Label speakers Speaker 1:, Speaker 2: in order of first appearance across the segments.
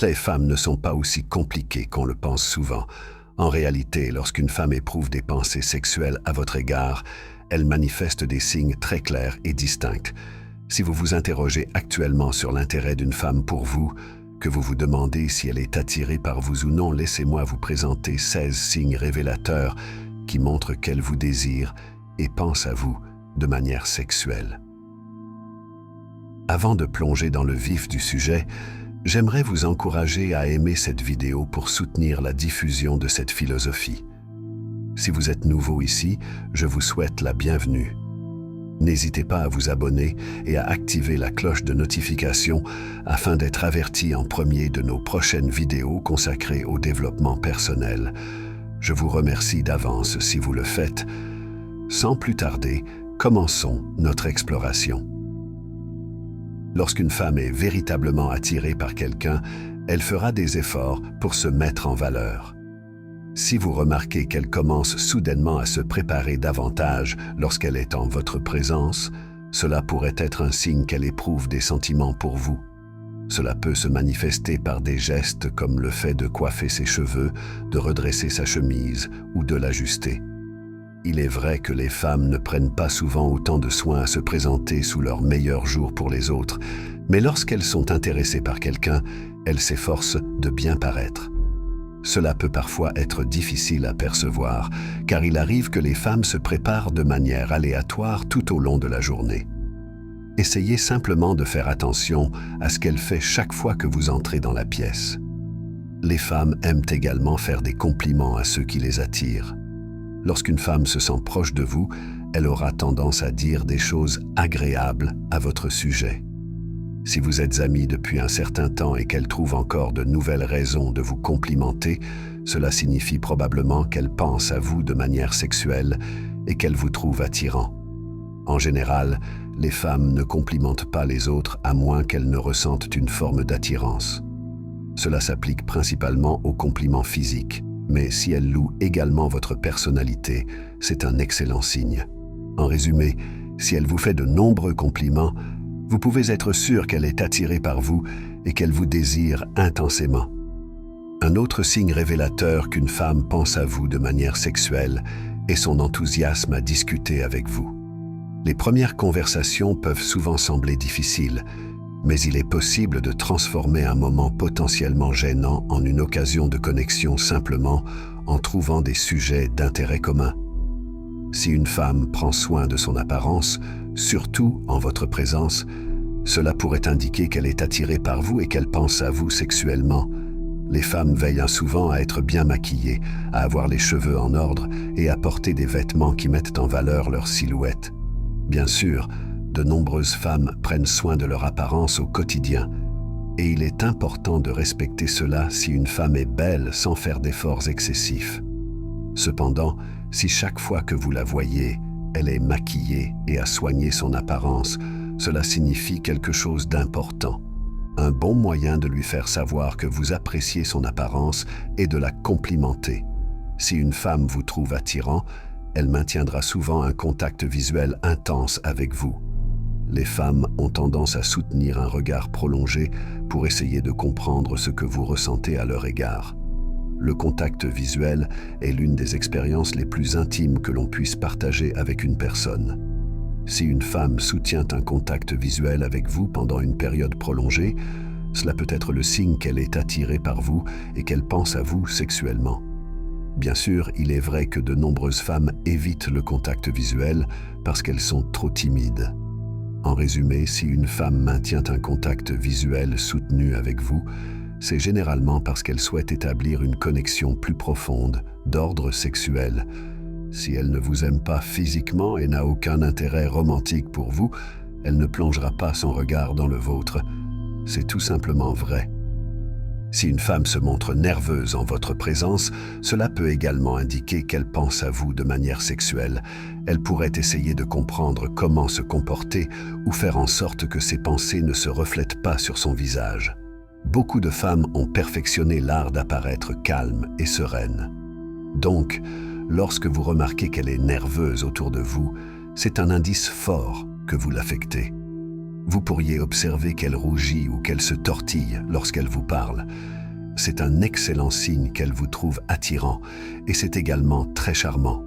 Speaker 1: Les femmes ne sont pas aussi compliquées qu'on le pense souvent. En réalité, lorsqu'une femme éprouve des pensées sexuelles à votre égard, elle manifeste des signes très clairs et distincts. Si vous vous interrogez actuellement sur l'intérêt d'une femme pour vous, que vous vous demandez si elle est attirée par vous ou non, laissez-moi vous présenter 16 signes révélateurs qui montrent qu'elle vous désire et pense à vous de manière sexuelle. Avant de plonger dans le vif du sujet, j'aimerais vous encourager à aimer cette vidéo pour soutenir la diffusion de cette philosophie. Si vous êtes nouveau ici, je vous souhaite la bienvenue. N'hésitez pas à vous abonner et à activer la cloche de notification afin d'être averti en premier de nos prochaines vidéos consacrées au développement personnel. Je vous remercie d'avance si vous le faites. Sans plus tarder, commençons notre exploration. Lorsqu'une femme est véritablement attirée par quelqu'un, elle fera des efforts pour se mettre en valeur. Si vous remarquez qu'elle commence soudainement à se préparer davantage lorsqu'elle est en votre présence, cela pourrait être un signe qu'elle éprouve des sentiments pour vous. Cela peut se manifester par des gestes comme le fait de coiffer ses cheveux, de redresser sa chemise ou de l'ajuster. Il est vrai que les femmes ne prennent pas souvent autant de soin à se présenter sous leur meilleur jour pour les autres, mais lorsqu'elles sont intéressées par quelqu'un, elles s'efforcent de bien paraître. Cela peut parfois être difficile à percevoir, car il arrive que les femmes se préparent de manière aléatoire tout au long de la journée. Essayez simplement de faire attention à ce qu'elle fait chaque fois que vous entrez dans la pièce. Les femmes aiment également faire des compliments à ceux qui les attirent. Lorsqu'une femme se sent proche de vous, elle aura tendance à dire des choses agréables à votre sujet. Si vous êtes amis depuis un certain temps et qu'elle trouve encore de nouvelles raisons de vous complimenter, cela signifie probablement qu'elle pense à vous de manière sexuelle et qu'elle vous trouve attirant. En général, les femmes ne complimentent pas les autres à moins qu'elles ne ressentent une forme d'attirance. Cela s'applique principalement aux compliments physiques, mais si elles louent également votre personnalité, c'est un excellent signe. En résumé, si elle vous fait de nombreux compliments, vous pouvez être sûr qu'elle est attirée par vous et qu'elle vous désire intensément. Un autre signe révélateur qu'une femme pense à vous de manière sexuelle est son enthousiasme à discuter avec vous. Les premières conversations peuvent souvent sembler difficiles, mais il est possible de transformer un moment potentiellement gênant en une occasion de connexion simplement en trouvant des sujets d'intérêt commun. Si une femme prend soin de son apparence, surtout en votre présence, cela pourrait indiquer qu'elle est attirée par vous et qu'elle pense à vous sexuellement. Les femmes veillent souvent à être bien maquillées, à avoir les cheveux en ordre et à porter des vêtements qui mettent en valeur leur silhouette. Bien sûr, de nombreuses femmes prennent soin de leur apparence au quotidien, et il est important de respecter cela si une femme est belle sans faire d'efforts excessifs. Cependant, si chaque fois que vous la voyez, elle est maquillée et a soigné son apparence, cela signifie quelque chose d'important. Un bon moyen de lui faire savoir que vous appréciez son apparence est de la complimenter. Si une femme vous trouve attirant, elle maintiendra souvent un contact visuel intense avec vous. Les femmes ont tendance à soutenir un regard prolongé pour essayer de comprendre ce que vous ressentez à leur égard. Le contact visuel est l'une des expériences les plus intimes que l'on puisse partager avec une personne. Si une femme soutient un contact visuel avec vous pendant une période prolongée, cela peut être le signe qu'elle est attirée par vous et qu'elle pense à vous sexuellement. Bien sûr, il est vrai que de nombreuses femmes évitent le contact visuel parce qu'elles sont trop timides. En résumé, si une femme maintient un contact visuel soutenu avec vous, c'est généralement parce qu'elle souhaite établir une connexion plus profonde, d'ordre sexuel. Si elle ne vous aime pas physiquement et n'a aucun intérêt romantique pour vous, elle ne plongera pas son regard dans le vôtre. C'est tout simplement vrai. Si une femme se montre nerveuse en votre présence, cela peut également indiquer qu'elle pense à vous de manière sexuelle. Elle pourrait essayer de comprendre comment se comporter ou faire en sorte que ses pensées ne se reflètent pas sur son visage. Beaucoup de femmes ont perfectionné l'art d'apparaître calme et sereine. Donc, lorsque vous remarquez qu'elle est nerveuse autour de vous, c'est un indice fort que vous l'affectez. Vous pourriez observer qu'elle rougit ou qu'elle se tortille lorsqu'elle vous parle. C'est un excellent signe qu'elle vous trouve attirant et c'est également très charmant.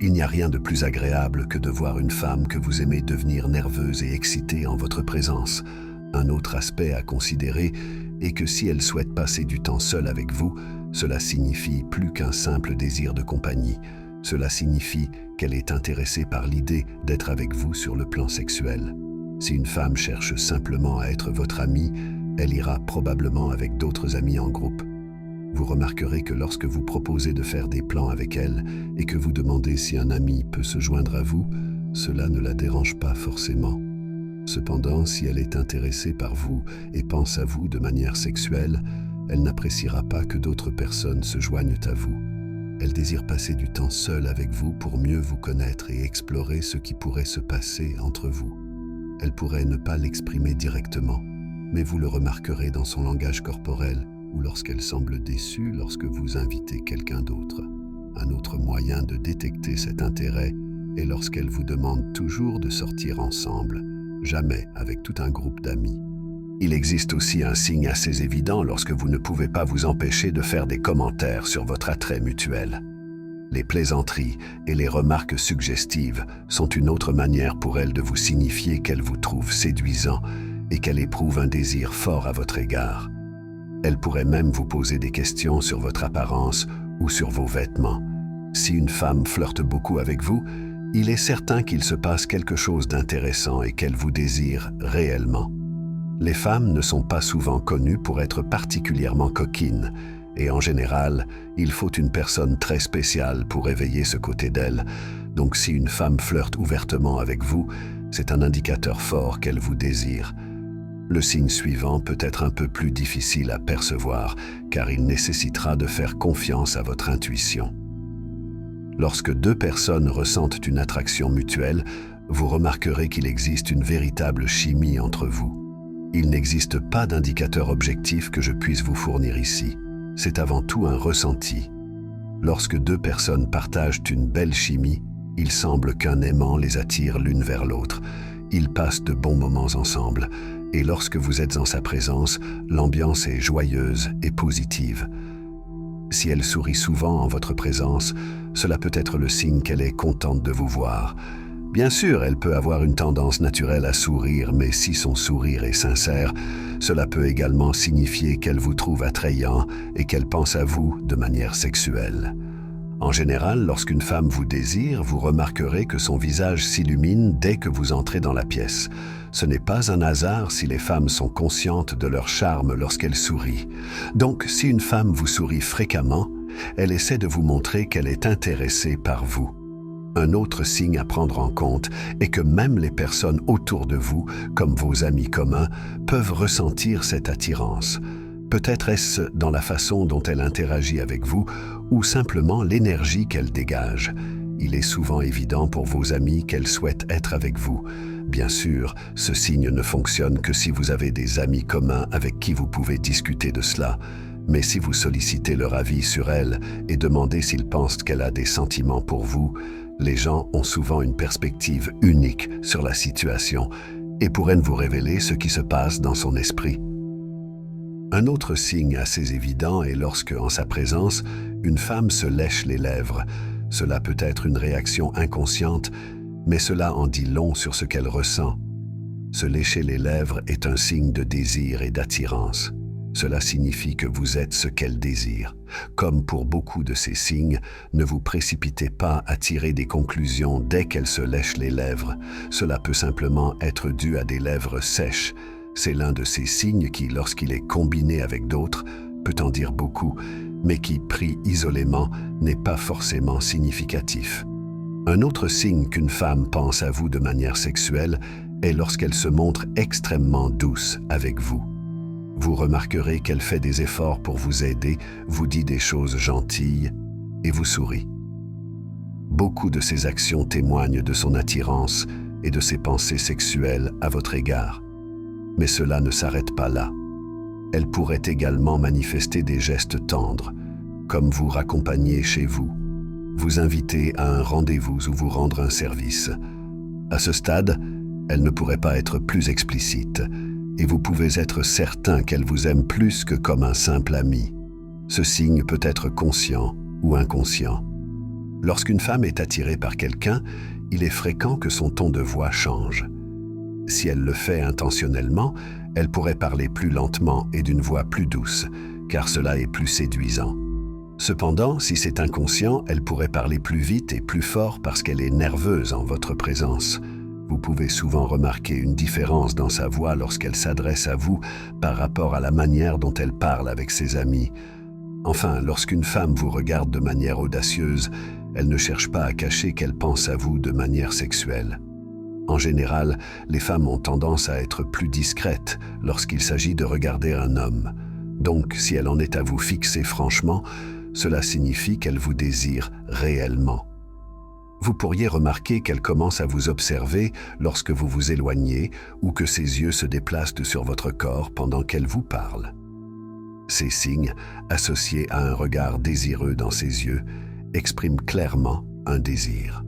Speaker 1: Il n'y a rien de plus agréable que de voir une femme que vous aimez devenir nerveuse et excitée en votre présence. Un autre aspect à considérer est que si elle souhaite passer du temps seule avec vous, cela signifie plus qu'un simple désir de compagnie. Cela signifie qu'elle est intéressée par l'idée d'être avec vous sur le plan sexuel. Si une femme cherche simplement à être votre amie, elle ira probablement avec d'autres amis en groupe. Vous remarquerez que lorsque vous proposez de faire des plans avec elle et que vous demandez si un ami peut se joindre à vous, cela ne la dérange pas forcément. Cependant, si elle est intéressée par vous et pense à vous de manière sexuelle, elle n'appréciera pas que d'autres personnes se joignent à vous. Elle désire passer du temps seule avec vous pour mieux vous connaître et explorer ce qui pourrait se passer entre vous. Elle pourrait ne pas l'exprimer directement, mais vous le remarquerez dans son langage corporel ou lorsqu'elle semble déçue lorsque vous invitez quelqu'un d'autre. Un autre moyen de détecter cet intérêt est lorsqu'elle vous demande toujours de sortir ensemble, jamais avec tout un groupe d'amis. Il existe aussi un signe assez évident lorsque vous ne pouvez pas vous empêcher de faire des commentaires sur votre attrait mutuel. Les plaisanteries et les remarques suggestives sont une autre manière pour elle de vous signifier qu'elle vous trouve séduisant et qu'elle éprouve un désir fort à votre égard. Elle pourrait même vous poser des questions sur votre apparence ou sur vos vêtements. Si une femme flirte beaucoup avec vous, il est certain qu'il se passe quelque chose d'intéressant et qu'elle vous désire réellement. Les femmes ne sont pas souvent connues pour être particulièrement coquines, et en général, il faut une personne très spéciale pour éveiller ce côté d'elle. Donc si une femme flirte ouvertement avec vous, c'est un indicateur fort qu'elle vous désire. Le signe suivant peut être un peu plus difficile à percevoir, car il nécessitera de faire confiance à votre intuition. Lorsque deux personnes ressentent une attraction mutuelle, vous remarquerez qu'il existe une véritable chimie entre vous. Il n'existe pas d'indicateur objectif que je puisse vous fournir ici. C'est avant tout un ressenti. Lorsque deux personnes partagent une belle chimie, il semble qu'un aimant les attire l'une vers l'autre. Ils passent de bons moments ensemble, et lorsque vous êtes en sa présence, l'ambiance est joyeuse et positive. Si elle sourit souvent en votre présence, cela peut être le signe qu'elle est contente de vous voir. Bien sûr, elle peut avoir une tendance naturelle à sourire, mais si son sourire est sincère, cela peut également signifier qu'elle vous trouve attrayant et qu'elle pense à vous de manière sexuelle. En général, lorsqu'une femme vous désire, vous remarquerez que son visage s'illumine dès que vous entrez dans la pièce. Ce n'est pas un hasard si les femmes sont conscientes de leur charme lorsqu'elles sourient. Donc, si une femme vous sourit fréquemment, elle essaie de vous montrer qu'elle est intéressée par vous. Un autre signe à prendre en compte est que même les personnes autour de vous, comme vos amis communs, peuvent ressentir cette attirance. Peut-être est-ce dans la façon dont elle interagit avec vous ou simplement l'énergie qu'elle dégage. Il est souvent évident pour vos amis qu'elle souhaite être avec vous. Bien sûr, ce signe ne fonctionne que si vous avez des amis communs avec qui vous pouvez discuter de cela. Mais si vous sollicitez leur avis sur elle et demandez s'ils pensent qu'elle a des sentiments pour vous, les gens ont souvent une perspective unique sur la situation et pourraient vous révéler ce qui se passe dans son esprit. Un autre signe assez évident est lorsque, en sa présence, une femme se lèche les lèvres. Cela peut être une réaction inconsciente, mais cela en dit long sur ce qu'elle ressent. Se lécher les lèvres est un signe de désir et d'attirance. Cela signifie que vous êtes ce qu'elle désire. Comme pour beaucoup de ces signes, ne vous précipitez pas à tirer des conclusions dès qu'elle se lèche les lèvres. Cela peut simplement être dû à des lèvres sèches. C'est l'un de ces signes qui, lorsqu'il est combiné avec d'autres, peut en dire beaucoup, mais qui, pris isolément, n'est pas forcément significatif. Un autre signe qu'une femme pense à vous de manière sexuelle est lorsqu'elle se montre extrêmement douce avec vous. Vous remarquerez qu'elle fait des efforts pour vous aider, vous dit des choses gentilles et vous sourit. Beaucoup de ces actions témoignent de son attirance et de ses pensées sexuelles à votre égard. Mais cela ne s'arrête pas là. Elle pourrait également manifester des gestes tendres, comme vous raccompagner chez vous, vous inviter à un rendez-vous ou vous rendre un service. À ce stade, Elle ne pourrait pas être plus explicite, et vous pouvez être certain qu'elle vous aime plus que comme un simple ami. Ce signe peut être conscient ou inconscient. Lorsqu'une femme est attirée par quelqu'un, il est fréquent que son ton de voix change. Si elle le fait intentionnellement, elle pourrait parler plus lentement et d'une voix plus douce, car cela est plus séduisant. Cependant, si c'est inconscient, elle pourrait parler plus vite et plus fort parce qu'elle est nerveuse en votre présence. Vous pouvez souvent remarquer une différence dans sa voix lorsqu'elle s'adresse à vous par rapport à la manière dont elle parle avec ses amis. Enfin, lorsqu'une femme vous regarde de manière audacieuse, elle ne cherche pas à cacher qu'elle pense à vous de manière sexuelle. En général, les femmes ont tendance à être plus discrètes lorsqu'il s'agit de regarder un homme. Donc, si elle en est à vous fixer franchement, cela signifie qu'elle vous désire réellement. Vous pourriez remarquer qu'elle commence à vous observer lorsque vous vous éloignez ou que ses yeux se déplacent sur votre corps pendant qu'elle vous parle. Ces signes, associés à un regard désireux dans ses yeux, expriment clairement un désir.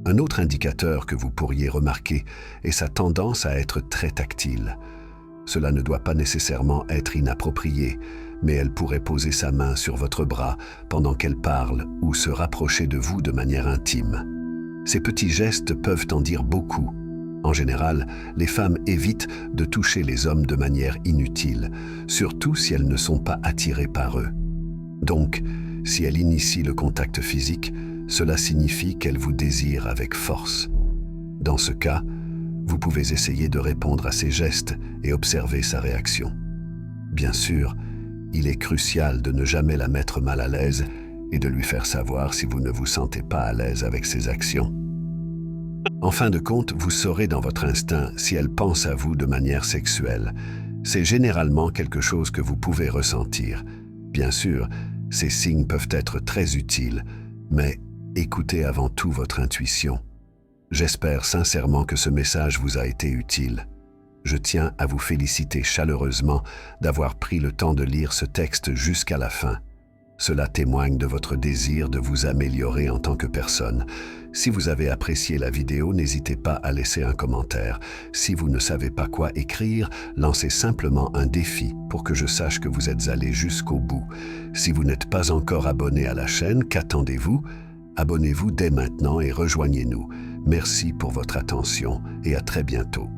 Speaker 1: Un autre indicateur que vous pourriez remarquer est sa tendance à être très tactile. Cela ne doit pas nécessairement être inapproprié, mais elle pourrait poser sa main sur votre bras pendant qu'elle parle ou se rapprocher de vous de manière intime. Ces petits gestes peuvent en dire beaucoup. En général, les femmes évitent de toucher les hommes de manière inutile, surtout si elles ne sont pas attirées par eux. Donc, si elle initie le contact physique, cela signifie qu'elle vous désire avec force. Dans ce cas, vous pouvez essayer de répondre à ses gestes et observer sa réaction. Bien sûr, il est crucial de ne jamais la mettre mal à l'aise et de lui faire savoir si vous ne vous sentez pas à l'aise avec ses actions. En fin de compte, vous saurez dans votre instinct si elle pense à vous de manière sexuelle. C'est généralement quelque chose que vous pouvez ressentir. Bien sûr, ces signes peuvent être très utiles, mais écoutez avant tout votre intuition. J'espère sincèrement que ce message vous a été utile. Je tiens à vous féliciter chaleureusement d'avoir pris le temps de lire ce texte jusqu'à la fin. Cela témoigne de votre désir de vous améliorer en tant que personne. Si vous avez apprécié la vidéo, n'hésitez pas à laisser un commentaire. Si vous ne savez pas quoi écrire, lancez simplement un défi pour que je sache que vous êtes allé jusqu'au bout. Si vous n'êtes pas encore abonné à la chaîne, qu'attendez-vous? Abonnez-vous dès maintenant et rejoignez-nous. Merci pour votre attention et à très bientôt.